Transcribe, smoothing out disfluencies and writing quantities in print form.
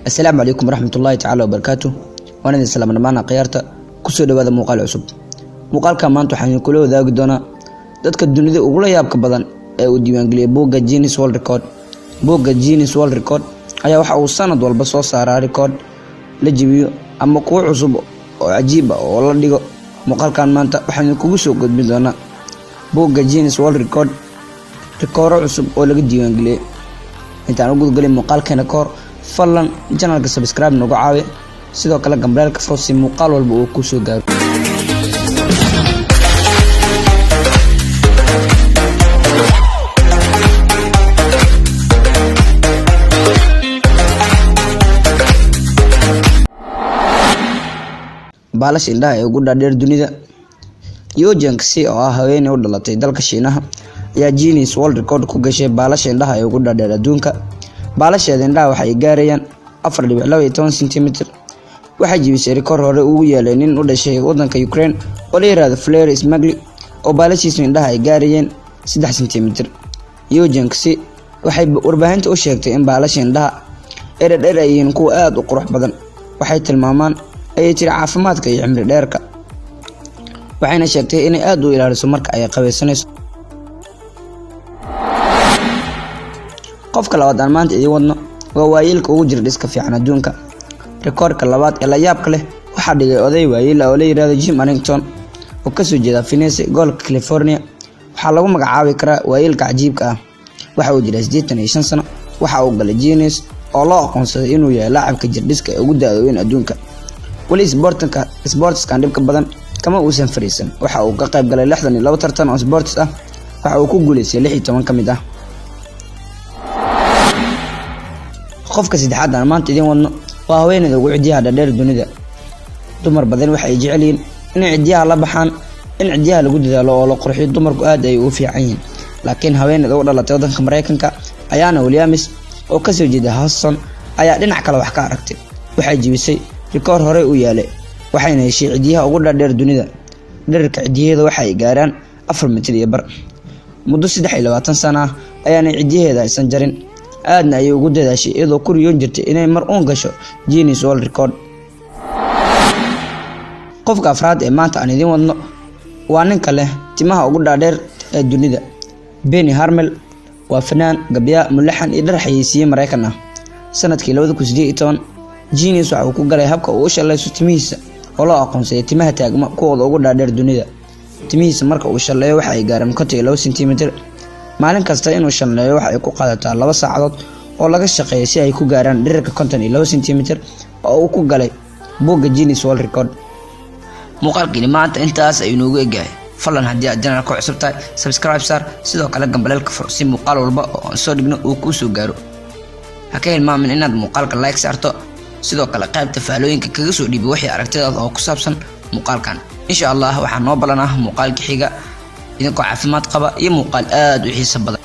السلام عليكم ورحمة الله تعالى وبركاته. وانا دي سلام نمانا قيارتا كسو دوادا موقال عصب. موقال كمان توحاني كلو ذاك دونا دادك الدنيا وغلا يابك بدن او ديوان قليا بوغا جينيس وول ريكورد. بوغا جينيس وول ريكورد ايا waxa uu sanad walba soo saaraa record la jibiyo ama kuwa cusub oo cajiib ah oo la dhigo. muuqaalkan maanta waxaan kugu soo gudbin doonaa Boga Guinness World Record cusub oo laga diiwaan galiyay. intaan ugu gudgalay muuqaalkeena koor fadlan channelka subscribe nagu caawi sidoo kale gambalka furo si muuqaal walba uu ku soo gaaro. baalash indhaha ee ugu dhaadheer dunida Yoojang si oo ah haweeney u dhalatay dalka Shiinaha ayaa Guinness World Record ku gashay baalash indhaha ee ugu dhaadheer adduunka. baalasheeda indhaha waxay gaarayaan 4.12 cm. waxay jibisay record hore ugu yeelay nin u dhashay wadanka Ukraine oo la yiraahdo Fleur Smagli oo baalashiisa indhaha ay gaarayeen 3 cm. Yoojang si waxay warbaahinta u sheegtay in baalash indhaha ay dheer yihiin kuwa aad u qurux badan. waxay tilmaamaan ay tiri caafimaadka iyo cimri dheerka. waxayna sheegtay inay aad u ilaaliso marka ay qabaysanayso. qofka labaad aan maanta idin wadno waa waayilka ugu jira dhiska fiican adduunka. rekoorka labaad ee la yaabka leh waxaa dhigay oday waayil oo la yiraahdo Jim Arrington oo ka soo jeeda Phoenix, gobolka California. waxaa lagu magacaabi karaa waayilka cajiibka ah. waxa uu jiray 85 sano. waxa uu galay Guinness oo loo aqoonsaday inuu yahay laacibka jirdhiska ee ugu da'da weyn adduunka. wali sportskan dhibka badan kama uusan fariisan. waxa uu ka qayb galay 62 tartan oo sports ah. waxa uu ku guuleystay 16 ka mid ah. qofka saddexaad aan maanta idin wadno waa haweeneyda ugu cidiyaha dheer dunida. dumar badan waxay jecel yihiin in cidiyaha la baxaan, in cidiyaha lagu dadaalo oo la qurxiyo. dumarku aad ay u fiican yihiin, laakiin haweeneyda u dhalatay wadanka Mareykanka Ayana Williams oo ka soo jeeda Houston ayaa dhinac kale wax ka aragtay. waxay jibisay record hore u yaalay. waxayna heshay cidiyaha ugu dhaadheer dunida. dhererka cidiyaheeda waxay gaaraan 4 mitir iyo bar. muddo 23 sano ah ayaana cidiyaheeda aysan jarin. aadna ay ugu dadaashay iyadoo ku riyoon jirtay inay mar uun gasho Guinness World Record. qofka afraad ee maanta aan idin wadno waa ninka leh timaha ugu dhaadheer ee dunida. Benny Harmel waa fanaan, gabya, mulaxan iyo dhar xayeysiye Mareykan ah. sanadkii 2018 Guinness waxa uu ku galay habka uu u shalayso timihiisa oo loo aqoonsaday timaha taagma kuwooda ugu dhaadheer dunida. timihiisa marka uu shalayo waxa ay gaaraan 52 cm. maalin kasta inuu shalayo waxa ay ku qaadataa 2 saacadood oo laga shaqeeyo si ay ku gaaraan dhererka 52 cm oo uu ku galay Boga Guinness World Record. muuqaalkani maanta intaas ay inoogu egahay. fadlan haddii aad channelka ku cusub tahay subscribe sar sidoo kale gambalka furo si muuqaal walba oo aan soo dhigno uu ku soo gaaro. ha ka hilmaamin inaad muuqaalka like saarto sidoo kale qaybta faalooyinka kaga soo dhiibi wixii aragtidaada oo ku saabsan muuqaalkan. insha Allah waxaan noo balanaa muuqaalka xiga idinkoo caafimaad qaba iyo muuqaal aad u xiiso badan.